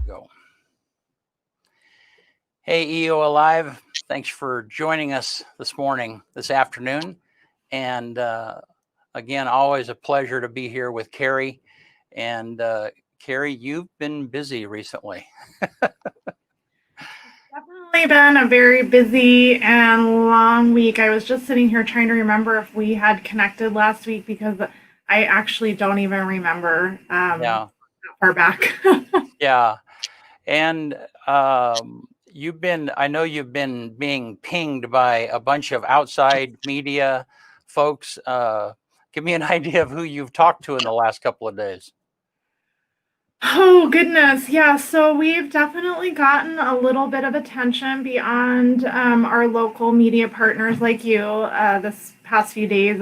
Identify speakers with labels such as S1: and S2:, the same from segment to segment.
S1: Go. Hey, EO Alive. Thanks for joining us this afternoon. And again, always a pleasure to be here with Carrie. And Carrie, you've been busy recently.
S2: Definitely been a very busy and long week. I was just sitting here trying to remember if we had connected last week because I actually don't even remember
S1: Yeah.
S2: that far back.
S1: Yeah. And I know you've been being pinged by a bunch of outside media folks. Give me an idea of who you've talked to in the last couple of days.
S2: Oh, goodness. Yeah. So we've definitely gotten a little bit of attention beyond our local media partners like you this past few days.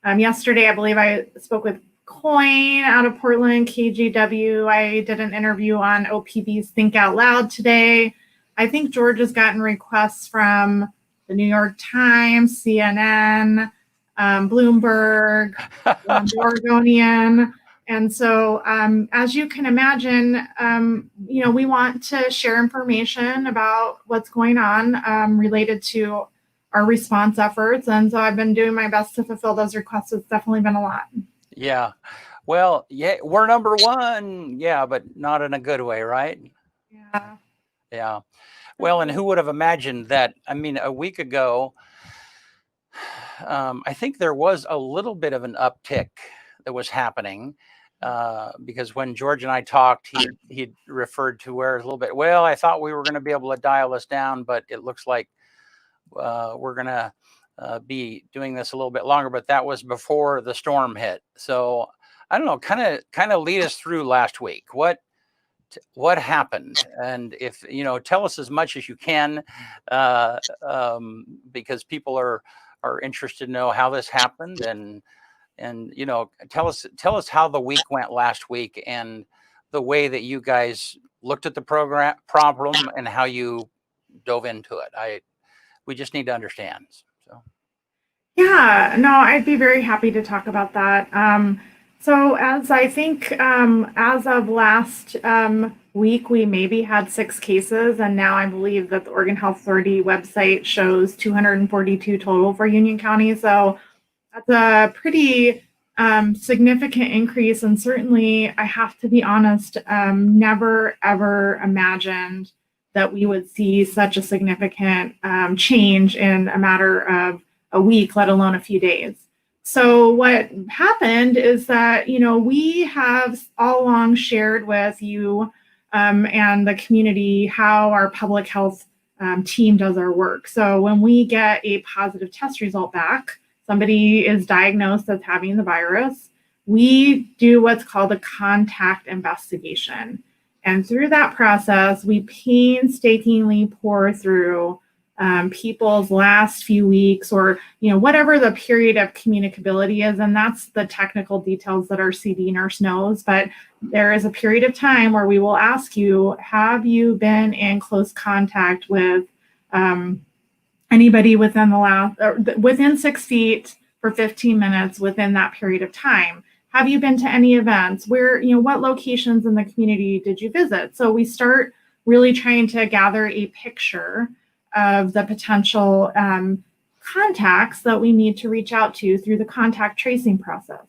S2: Yesterday, I believe I spoke with Coin out of Portland, KGW. I did an interview on OPB's Think Out Loud today. I think George has gotten requests from the New York Times, CNN, Bloomberg, the Oregonian. And so, as you can imagine, we want to share information about what's going on related to our response efforts. And so I've been doing my best to fulfill those requests. It's definitely been a lot.
S1: Yeah. Well, yeah, we're number one. Yeah, but not in a good way, right?
S2: Yeah.
S1: Yeah. Well, and who would have imagined that? I mean, a week ago, I think there was a little bit of an uptick that was happening. Because when George and I talked, he referred to where a little bit. Well, I thought we were going to be able to dial this down, but it looks like we're going to be doing this a little bit longer. But that was before the storm hit. So I don't know. Kind of lead us through last week. What happened? And if tell us as much as you can, because people are interested to know how this happened and tell us how the week went last week and the way that you guys looked at the problem and how you dove into it. We just need to understand. So
S2: Yeah, no, I'd be very happy to talk about that. So as I think as of last week, we maybe had 6 cases, and now I believe that the Oregon Health Authority website shows 242 total for Union County. So that's a pretty significant increase, and certainly I have to be honest, never ever imagined that we would see such a significant change in a matter of a week, let alone a few days. So what happened is that, we have all along shared with you and the community how our public health team does our work. So when we get a positive test result back, somebody is diagnosed as having the virus, we do what's called a contact investigation. And through that process, we painstakingly pour through people's last few weeks or, whatever the period of communicability is. And that's the technical details that our CD nurse knows. But there is a period of time where we will ask you, have you been in close contact with anybody within 6 feet for 15 minutes within that period of time? Have you been to any events? Where, what locations in the community did you visit? So we start really trying to gather a picture of the potential contacts that we need to reach out to through the contact tracing process.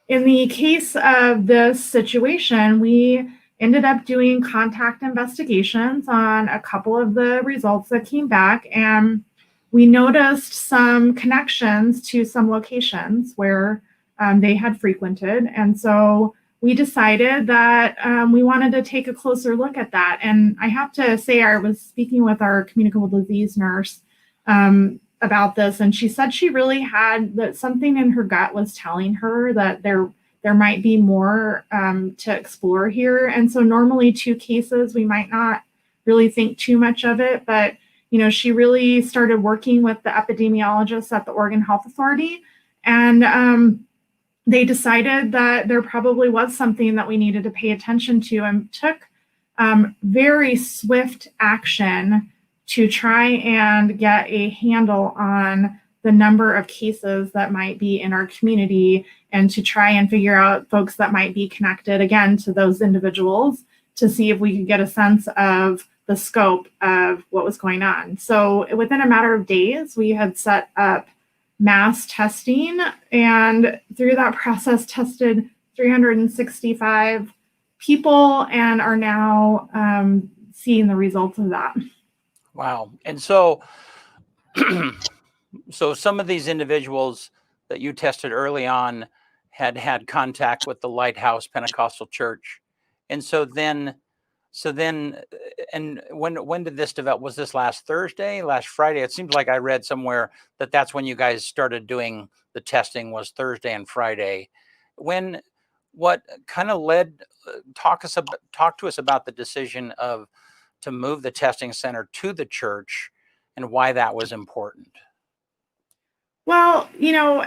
S2: In the case of this situation, we ended up doing contact investigations on a couple of the results that came back, and we noticed some connections to some locations where they had frequented. And so we decided that we wanted to take a closer look at that. And I have to say, I was speaking with our communicable disease nurse about this, and she said she really had that something in her gut was telling her that there might be more to explore here. And so normally 2 cases, we might not really think too much of it, but she really started working with the epidemiologists at the Oregon Health Authority, and they decided that there probably was something that we needed to pay attention to, and took very swift action to try and get a handle on the number of cases that might be in our community, and to try and figure out folks that might be connected again to those individuals to see if we could get a sense of the scope of what was going on. So within a matter of days, we had set up mass testing, and through that process tested 365 people and are now seeing the results of that.
S1: Wow. And so, so some of these individuals that you tested early on had had contact with the Lighthouse Pentecostal Church. And and when did this develop? Was this last Thursday, last Friday? It seems like I read somewhere that that's when you guys started doing the testing, was Thursday and Friday. What kind of led, talk to us about the decision to move the testing center to the church and why that was important.
S2: Well,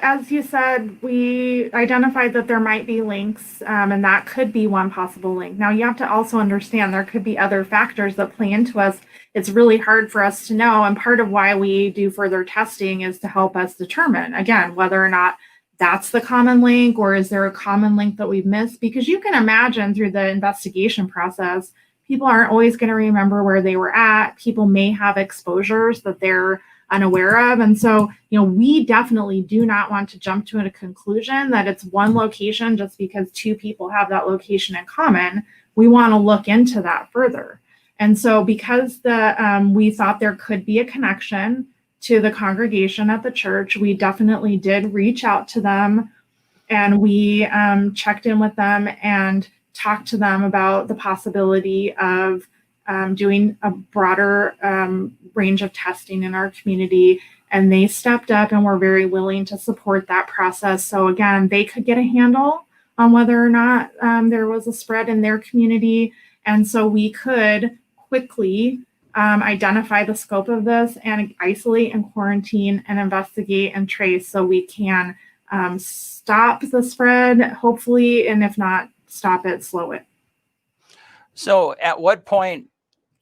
S2: as you said, we identified that there might be links, and that could be one possible link. Now, you have to also understand there could be other factors that play into us. It's really hard for us to know, and part of why we do further testing is to help us determine, again, whether or not that's the common link, or is there a common link that we've missed? Because you can imagine through the investigation process, people aren't always going to remember where they were at. People may have exposures that they're unaware of. And so, we definitely do not want to jump to a conclusion that it's one location just because two people have that location in common. We want to look into that further. And so because we thought there could be a connection to the congregation at the church, we definitely did reach out to them, and we checked in with them and talked to them about the possibility of doing a broader range of testing in our community. And they stepped up and were very willing to support that process. So again, they could get a handle on whether or not there was a spread in their community. And so we could quickly identify the scope of this and isolate and quarantine and investigate and trace so we can stop the spread, hopefully, and if not, stop it, slow it.
S1: So at what point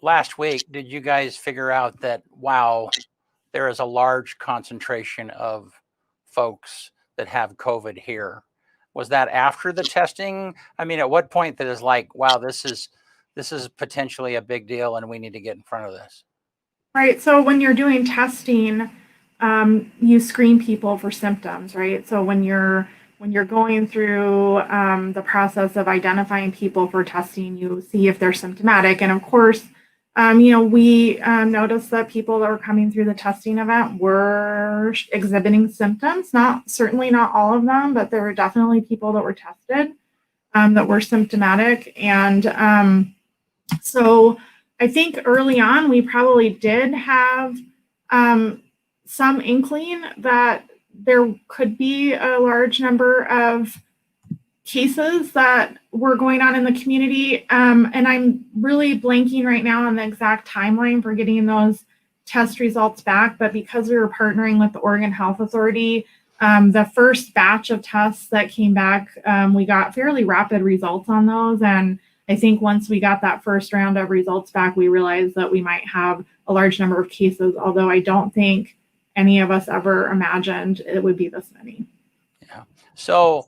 S1: last week did you guys figure out that, wow, there is a large concentration of folks that have COVID here? Was that after the testing? I mean, at what point that is like, wow, this is potentially a big deal and we need to get in front of this?
S2: Right. So when you're doing testing, you screen people for symptoms, right? So when you're going through the process of identifying people for testing, you see if they're symptomatic. And of course, we noticed that people that were coming through the testing event were exhibiting symptoms. Certainly not all of them, but there were definitely people that were tested that were symptomatic. And so I think early on, we probably did have some inkling that there could be a large number of cases that were going on in the community. And I'm really blanking right now on the exact timeline for getting those test results back. But because we were partnering with the Oregon Health Authority, the first batch of tests that came back, we got fairly rapid results on those. And I think once we got that first round of results back, we realized that we might have a large number of cases, although I don't think any of us ever imagined it would be this many.
S1: Yeah. So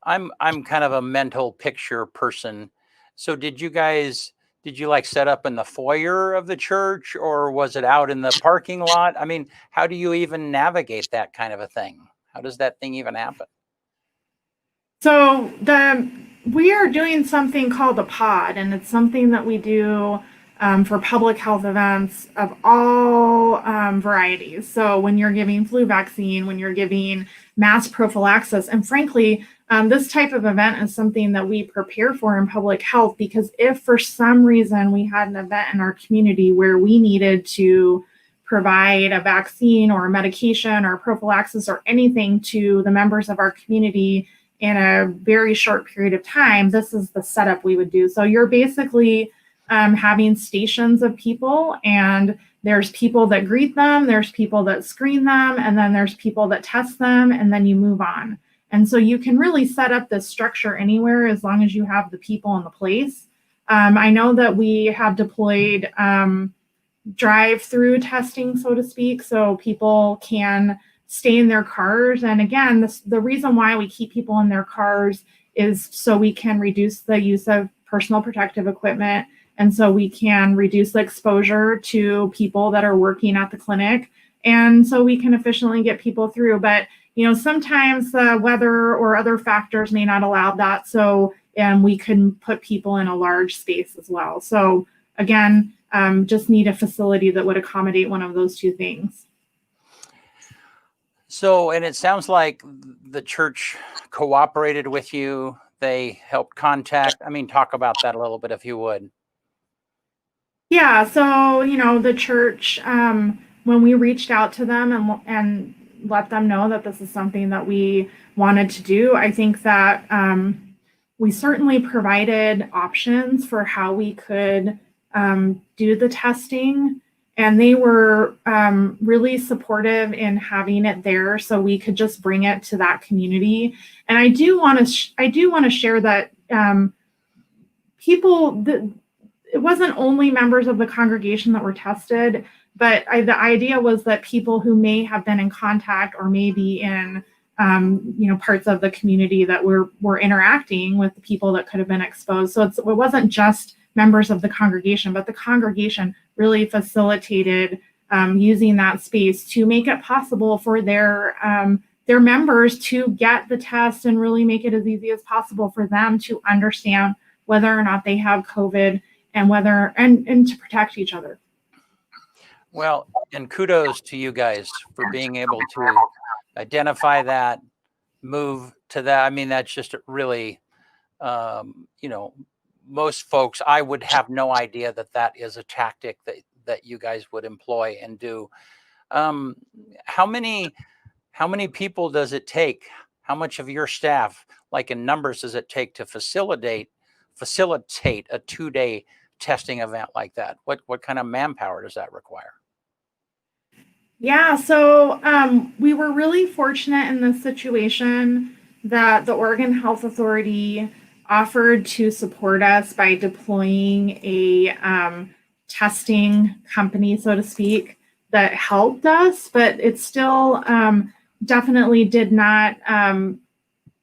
S1: I'm kind of a mental picture person. So did you like set up in the foyer of the church, or was it out in the parking lot? I mean, how do you even navigate that kind of a thing? How does that thing even happen?
S2: So we are doing something called a pod, and it's something that we do for public health events of all varieties. So when you're giving flu vaccine, when you're giving mass prophylaxis, and frankly, this type of event is something that we prepare for in public health, because if for some reason we had an event in our community where we needed to provide a vaccine or a medication or prophylaxis or anything to the members of our community in a very short period of time, this is the setup we would do. So you're basically having stations of people, and there's people that greet them, there's people that screen them, and then there's people that test them, and then you move on. And so you can really set up this structure anywhere as long as you have the people in the place. I know that we have deployed drive-through testing, so to speak, so people can stay in their cars. And again, the reason why we keep people in their cars is so we can reduce the use of personal protective equipment. And so we can reduce the exposure to people that are working at the clinic. And so we can efficiently get people through. But, sometimes the weather or other factors may not allow that. So, and we can put people in a large space as well. So again, just need a facility that would accommodate one of those two things.
S1: So, and it sounds like the church cooperated with you. They helped contact. Talk about that a little bit, if you would.
S2: Yeah. So, the church, when we reached out to them and let them know that this is something that we wanted to do, I think that we certainly provided options for how we could do the testing. And they were really supportive in having it there so we could just bring it to that community. And I do want to share that it wasn't only members of the congregation that were tested, but the idea was that people who may have been in contact or maybe in parts of the community that were interacting with the people that could have been exposed. So it wasn't just members of the congregation, but the congregation really facilitated using that space to make it possible for their members to get the test and really make it as easy as possible for them to understand whether or not they have COVID and to protect each other.
S1: Well, and kudos to you guys for being able to identify that, move to that. That's just really, most folks, I would have no idea that is a tactic that you guys would employ and do. How many people does it take? How much of your staff, like in numbers, does it take to facilitate a 2-day testing event like that? What kind of manpower does that require?
S2: Yeah, so we were really fortunate in this situation that the Oregon Health Authority offered to support us by deploying a testing company, so to speak, that helped us, but it still definitely did not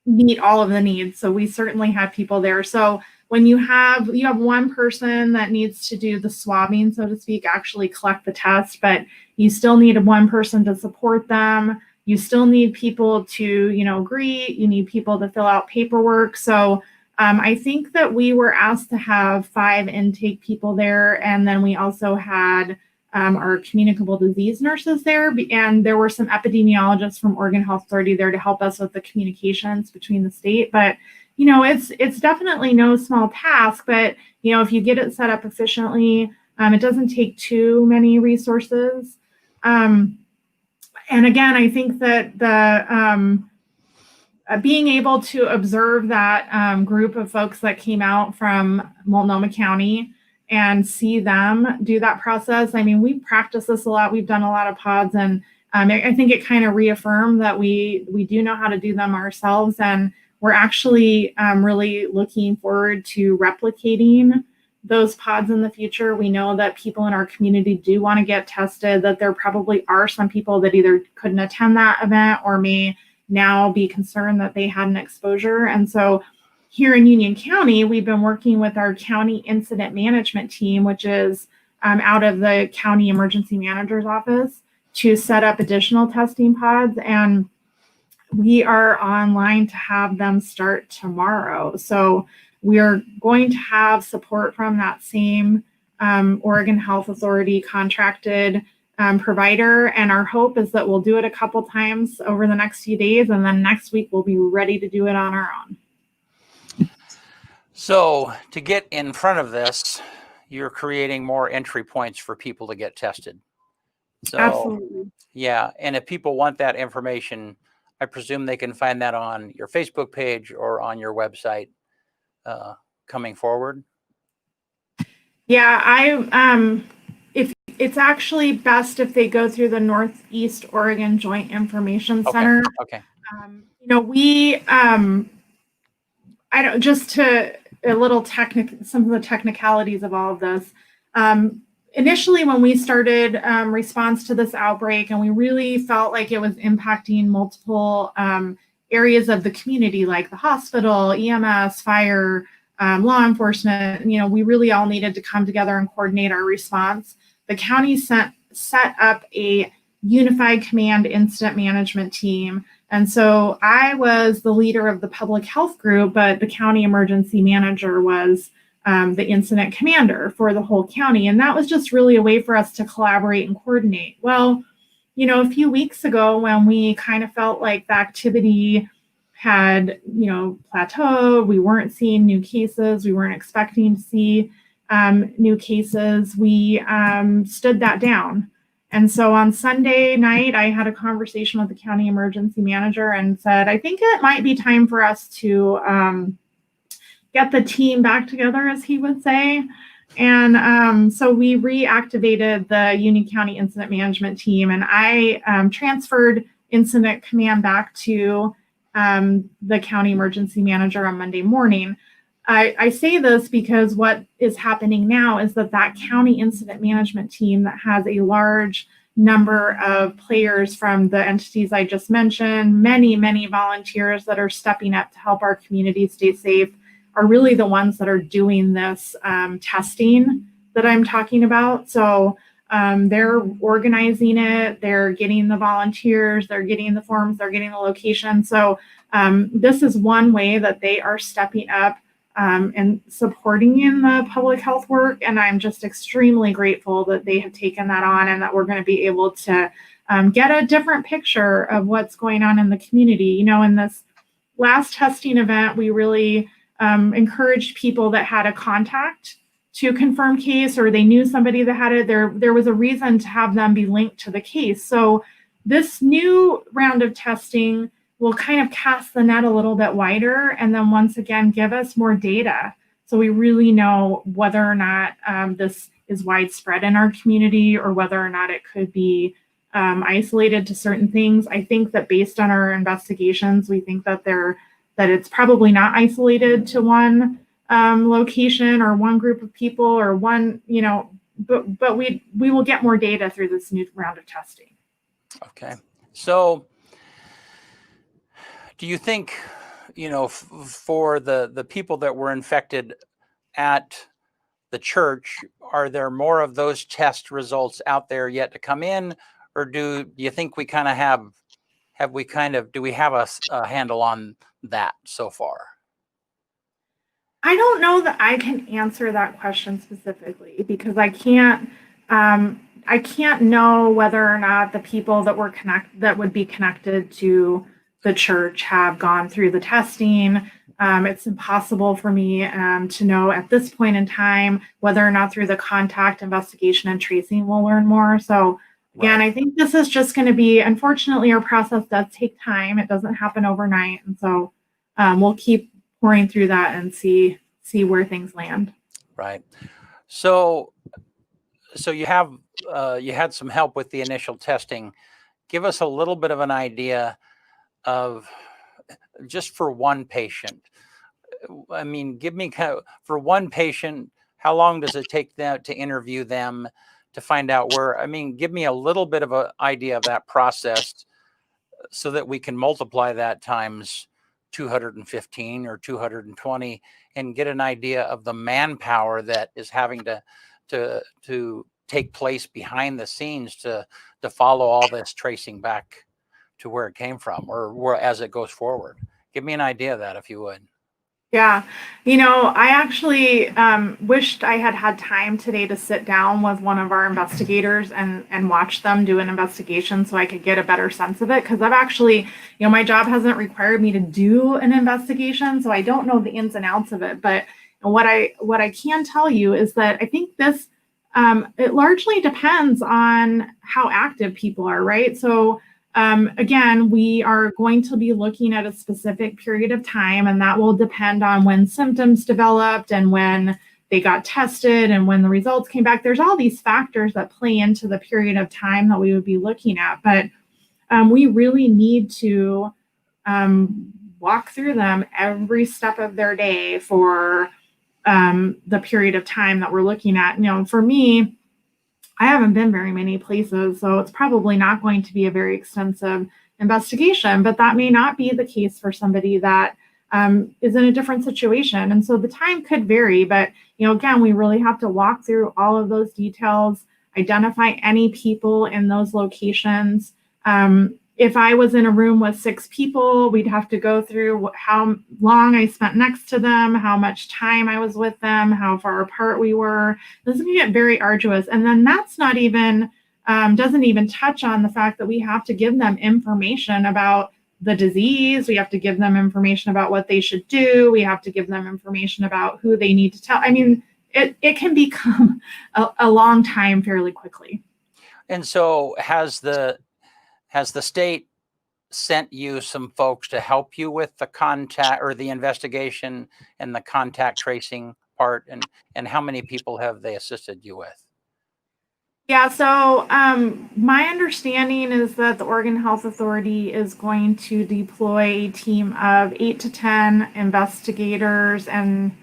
S2: meet all of the needs. So we certainly had people there. So when you have one person that needs to do the swabbing, so to speak, actually collect the test, but you still need one person to support them. You still need people to, greet. You need people to fill out paperwork. So I think that we were asked to have 5 intake people there. And then we also had our communicable disease nurses there. And there were some epidemiologists from Oregon Health Authority there to help us with the communications between the state. But it's definitely no small task, but if you get it set up efficiently, it doesn't take too many resources. And again, I think that the being able to observe that group of folks that came out from Multnomah County and see them do that process. We practice this a lot. We've done a lot of pods, and I think it kind of reaffirmed that we do know how to do them ourselves, and we're actually really looking forward to replicating those pods in the future. We know that people in our community do want to get tested, that there probably are some people that either couldn't attend that event or may now be concerned that they had an exposure. And so here in Union County, we've been working with our county incident management team, which is out of the county emergency manager's office, to set up additional testing pods. And we are online to have them start tomorrow. So we are going to have support from that same Oregon Health Authority contracted provider. And our hope is that we'll do it a couple times over the next few days. And then next week, we'll be ready to do it on our own.
S1: So to get in front of this, you're creating more entry points for people to get tested. So,
S2: absolutely.
S1: Yeah. And if people want that information, I presume they can find that on your Facebook page or on your website coming forward.
S2: Yeah, if it's actually best if they go through the Northeast Oregon Joint Information Center.
S1: Okay.
S2: I don't, just to a little some of the technicalities of all of this. Initially, when we started response to this outbreak, and we really felt like it was impacting multiple areas of the community, like the hospital, EMS, fire, law enforcement. We really all needed to come together and coordinate our response. The county set up a unified command incident management team. And so I was the leader of the public health group, but the county emergency manager was the incident commander for the whole county. And that was just really a way for us to collaborate and coordinate. Well, a few weeks ago when we kind of felt like the activity had, plateaued, we weren't seeing new cases, we weren't expecting to see new cases, we stood that down. And so on Sunday night, I had a conversation with the county emergency manager and said, I think it might be time for us to get the team back together, as he would say. And so we reactivated the Union County Incident Management Team, and I transferred Incident Command back to the county emergency manager on Monday morning. I say this because what is happening now is that county incident management team that has a large number of players from the entities I just mentioned, many, many volunteers that are stepping up to help our community stay safe, are really the ones that are doing this testing that I'm talking about. So they're organizing it, they're getting the volunteers, they're getting the forms, they're getting the location. So this is one way that they are stepping up and supporting in the public health work. And I'm just extremely grateful that they have taken that on and that we're going to be able to get a different picture of what's going on in the community. In this last testing event, we really encouraged people that had a contact to confirm case, or they knew somebody that had it. There was a reason to have them be linked to the case. So this new round of testing will kind of cast the net a little bit wider, and then once again give us more data, so we really know whether or not this is widespread in our community, or whether or not it could be isolated to certain things. I think that based on our investigations, we think that it's probably not isolated to one location or one group of people or one, but we will get more data through this new round of testing.
S1: Okay. So do you think, for the people that were infected at the church, are there more of those test results out there yet to come in? Or do you think we kind of do we have a handle on that so far?
S2: I don't know that I can answer that question specifically, because I can't know whether or not the people that would be connected to the church have gone through the testing. It's impossible for me to know at this point in time whether or not through the contact investigation and tracing we'll learn more. So again, right. I think this is just going to be, unfortunately, our process does take time. It doesn't happen overnight. And so we'll keep pouring through that and see where things land.
S1: Right. So you had some help with the initial testing. Give us a little bit of an idea of, just for one patient. I mean, give me for one patient, how long does it take them to interview them to find out where? I mean, give me a little bit of an idea of that process so that we can multiply that times 215 or 220 and get an idea of the manpower that is having to take place behind the scenes to follow all this tracing back to where it came from, or as it goes forward. Give me an idea of that, if you would.
S2: Yeah. I actually wished I had time today to sit down with one of our investigators and watch them do an investigation so I could get a better sense of it. Because I've actually, my job hasn't required me to do an investigation, so I don't know the ins and outs of it. But what I can tell you is that I think this, it largely depends on how active people are, right? So again, we are going to be looking at a specific period of time, and that will depend on when symptoms developed and when they got tested and when the results came back. There's all these factors that play into the period of time that we would be looking at, but we really need to walk through them every step of their day for the period of time that we're looking at. For me, I haven't been very many places, so it's probably not going to be a very extensive investigation, but that may not be the case for somebody that is in a different situation. And so the time could vary, but again, we really have to walk through all of those details, identify any people in those locations. If I was in a room with 6 people, we'd have to go through how long I spent next to them, how much time I was with them, how far apart we were. This can get very arduous. And then that's not even, doesn't even touch on the fact that we have to give them information about the disease. We have to give them information about what they should do. We have to give them information about who they need to tell. I mean, it can become a long time fairly quickly.
S1: And so has the state sent you some folks to help you with the contact or the investigation and the contact tracing part? And how many people have they assisted you with?
S2: Yeah, so my understanding is that the Oregon Health Authority is going to deploy a team of 8 to 10 investigators and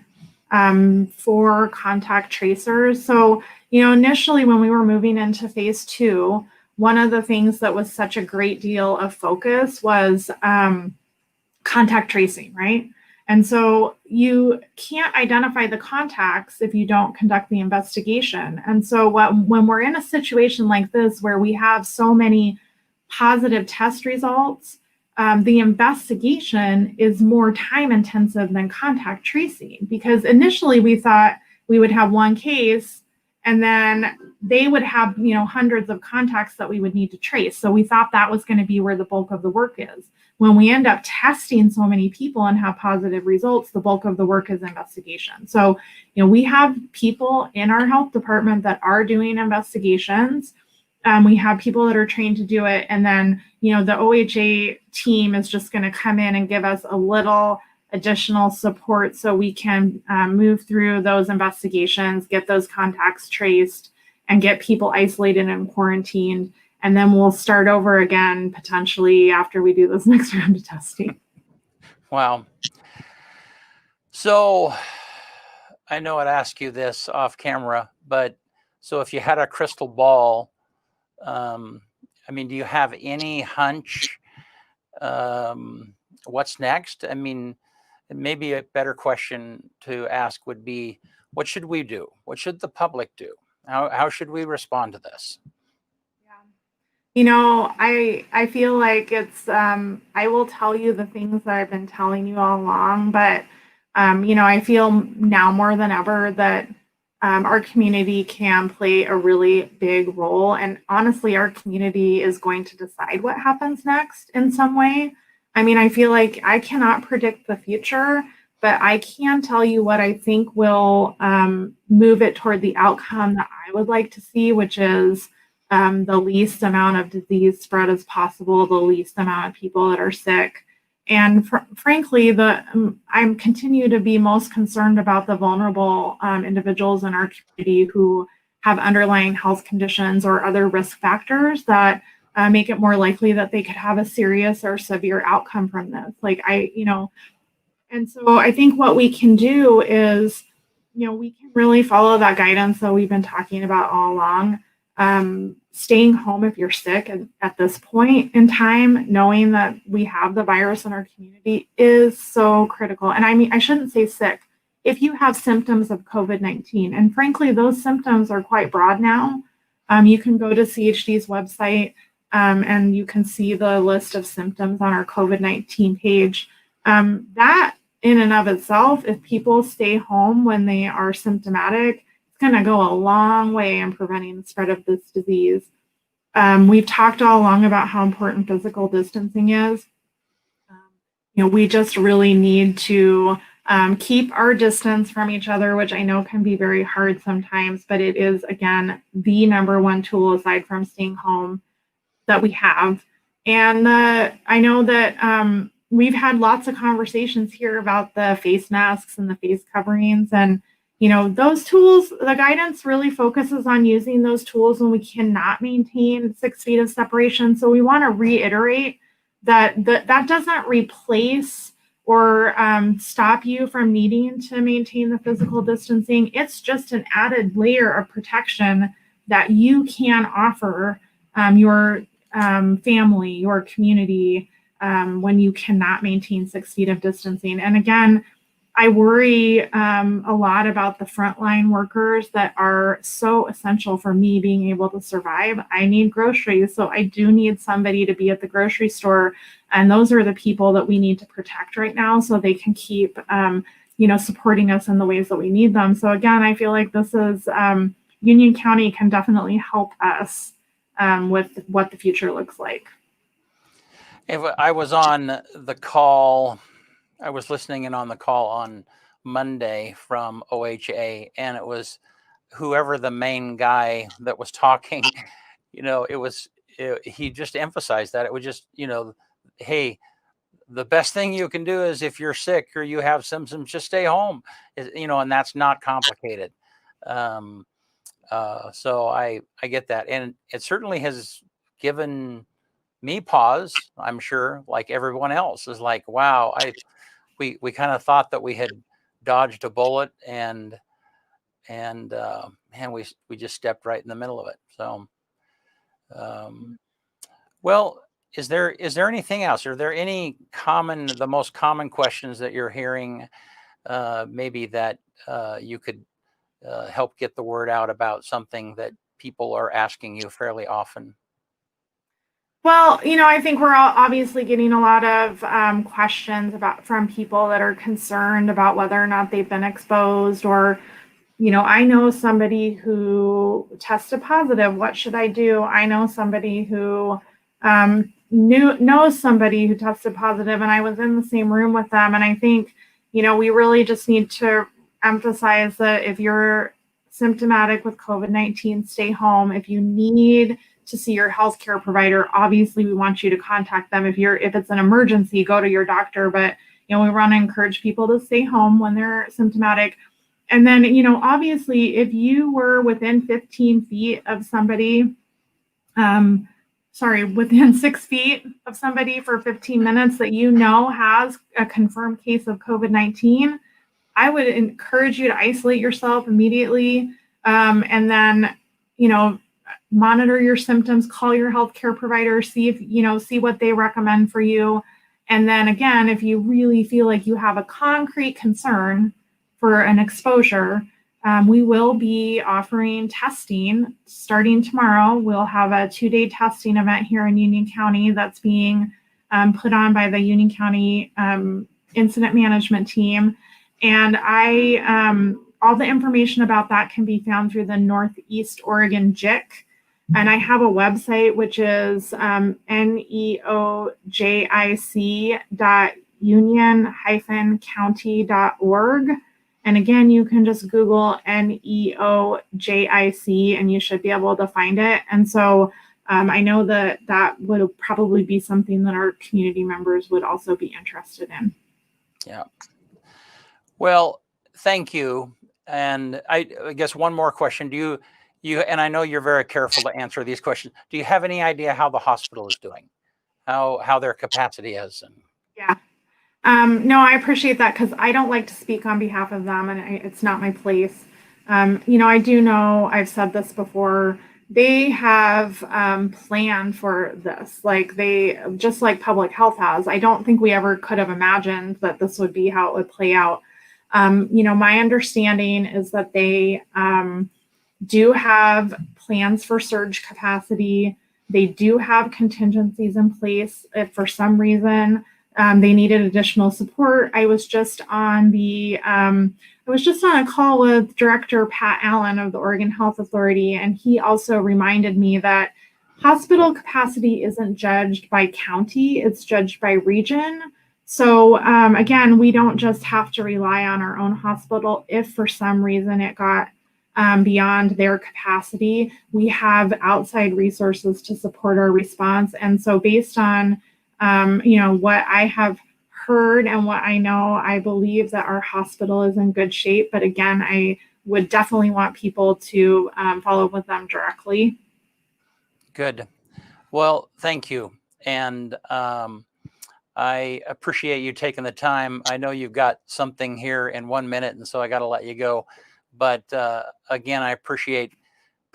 S2: 4 contact tracers. So, initially when we were moving into phase 2, one of the things that was such a great deal of focus was contact tracing, right? And so you can't identify the contacts if you don't conduct the investigation. And so when we're in a situation like this, where we have so many positive test results, the investigation is more time intensive than contact tracing, because initially we thought we would have one case and then they would have, hundreds of contacts that we would need to trace. So we thought that was going to be where the bulk of the work is. When we end up testing so many people and have positive results, the bulk of the work is investigation. So, we have people in our health department that are doing investigations. We have people that are trained to do it. And then, the OHA team is just going to come in and give us a little additional support so we can move through those investigations, get those contacts traced, and get people isolated and quarantined. And then we'll start over again, potentially after we do this next round of testing.
S1: Wow. So I know I'd ask you this off camera, but so if you had a crystal ball, do you have any hunch what's next? Maybe a better question to ask would be, what should we do? What should the public do? How should we respond to this?
S2: I feel like it's, I will tell you the things that I've been telling you all along, but, I feel now more than ever that our community can play a really big role. And honestly, our community is going to decide what happens next in some way. I feel like I cannot predict the future, but I can tell you what I think will move it toward the outcome that I would like to see, which is the least amount of disease spread as possible, the least amount of people that are sick. And frankly, I'm continue to be most concerned about the vulnerable individuals in our community who have underlying health conditions or other risk factors that make it more likely that they could have a serious or severe outcome from this. And so I think what we can do is, we can really follow that guidance that we've been talking about all along. Staying home if you're sick at this point in time, knowing that we have the virus in our community, is so critical. And I shouldn't say sick. If you have symptoms of COVID-19, and frankly, those symptoms are quite broad now, you can go to CHD's website and you can see the list of symptoms on our COVID-19 page. That in and of itself, if people stay home when they are symptomatic, going to go a long way in preventing the spread of this disease. We've talked all along about how important physical distancing is. We just really need to keep our distance from each other, which I know can be very hard sometimes, but it is, again, the number one tool aside from staying home that we have. And I know that we've had lots of conversations here about the face masks and the face coverings, and those tools, the guidance really focuses on using those tools when we cannot maintain 6 feet of separation. So we want to reiterate that that doesn't replace or stop you from needing to maintain the physical distancing. It's just an added layer of protection that you can offer your family, your community, when you cannot maintain 6 feet of distancing. And again, I worry a lot about the frontline workers that are so essential for me being able to survive. I need groceries, so I do need somebody to be at the grocery store, and those are the people that we need to protect right now, so they can keep, supporting us in the ways that we need them. So again, I feel like this is Union County can definitely help us with what the future looks like.
S1: If I was on the call. I was listening in on the call on Monday from OHA, and it was whoever the main guy that was talking, he just emphasized that it was just, hey, the best thing you can do is if you're sick or you have symptoms, just stay home, and that's not complicated. So I get that. And it certainly has given me pause. I'm sure, like everyone else is like, wow, we kind of thought that we had dodged a bullet, and man, we just stepped right in the middle of it. So, well, is there anything else? Are there any the most common questions that you're hearing, maybe that you could help get the word out about something that people are asking you fairly often?
S2: Well, I think we're all obviously getting a lot of questions from people that are concerned about whether or not they've been exposed, or, I know somebody who tested positive. What should I do? I know somebody who knows somebody who tested positive, and I was in the same room with them. And I think, we really just need to emphasize that if you're symptomatic with COVID-19, stay home. If you need to see your healthcare provider, obviously we want you to contact them. If it's an emergency, go to your doctor. But we want to encourage people to stay home when they're symptomatic. And then, obviously, if you were within 15 feet of somebody, within 6 feet of somebody for 15 minutes that has a confirmed case of COVID-19, I would encourage you to isolate yourself immediately, and then, monitor your symptoms, call your healthcare provider, see what they recommend for you. And then again, if you really feel like you have a concrete concern for an exposure, we will be offering testing starting tomorrow. We'll have a 2-day testing event here in Union County that's being put on by the Union County incident management team. And all the information about that can be found through the Northeast Oregon JIC. And I have a website, which is neojic.union-county.org. And again, you can just Google NEOJIC and you should be able to find it. And so I know that would probably be something that our community members would also be interested in.
S1: Yeah. Well, thank you. And I guess one more question. Do you, and I know you're very careful to answer these questions, do you have any idea how the hospital is doing? How their capacity is?
S2: Yeah. No, I appreciate that, because I don't like to speak on behalf of them, and it's not my place. I do know, I've said this before, they have planned for this. Just like public health has. I don't think we ever could have imagined that this would be how it would play out. My understanding is that they do have plans for surge capacity. They do have contingencies in place if for some reason they needed additional support. I was just on a call with Director Pat Allen of the Oregon Health Authority, and he also reminded me that hospital capacity isn't judged by county, it's judged by region. So again, we don't just have to rely on our own hospital. If for some reason it got beyond their capacity, we have outside resources to support our response. And so based on what I have heard and what I know, I believe that our hospital is in good shape. But again, I would definitely want people to follow up with them directly.
S1: Good. Well, thank you. And I appreciate you taking the time. I know you've got something here in 1 minute, and so I got to let you go. But again, I appreciate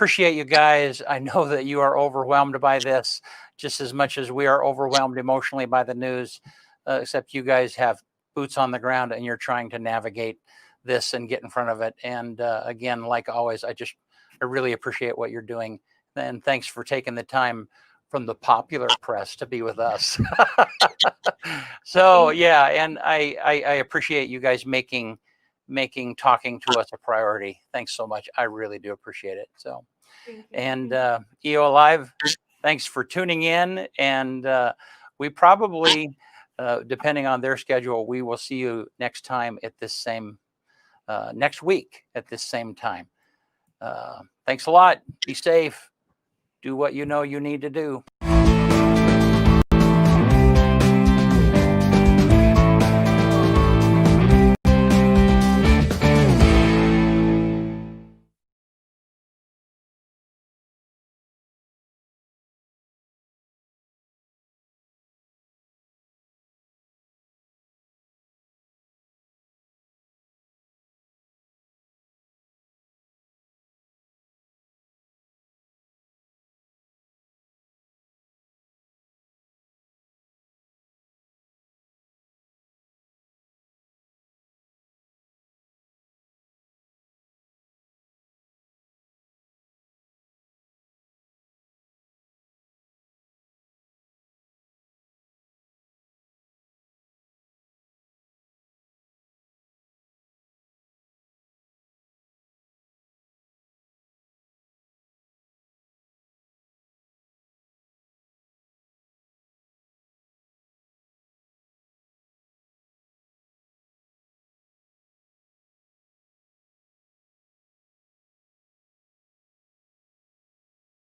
S1: you guys. I know that you are overwhelmed by this. just as much as we are overwhelmed emotionally by the news, except you guys have boots on the ground and you're trying to navigate this and get in front of it. And again, like always, I really appreciate what you're doing. And thanks for taking the time from the popular press to be with us. So yeah, and I appreciate you guys making talking to us a priority. Thanks so much. I really do appreciate it. So, and EO Live, thanks for tuning in. And we probably, depending on their schedule, we will see you next time at this same, next week at this same time. Thanks a lot. Be safe. Do what you know you need to do.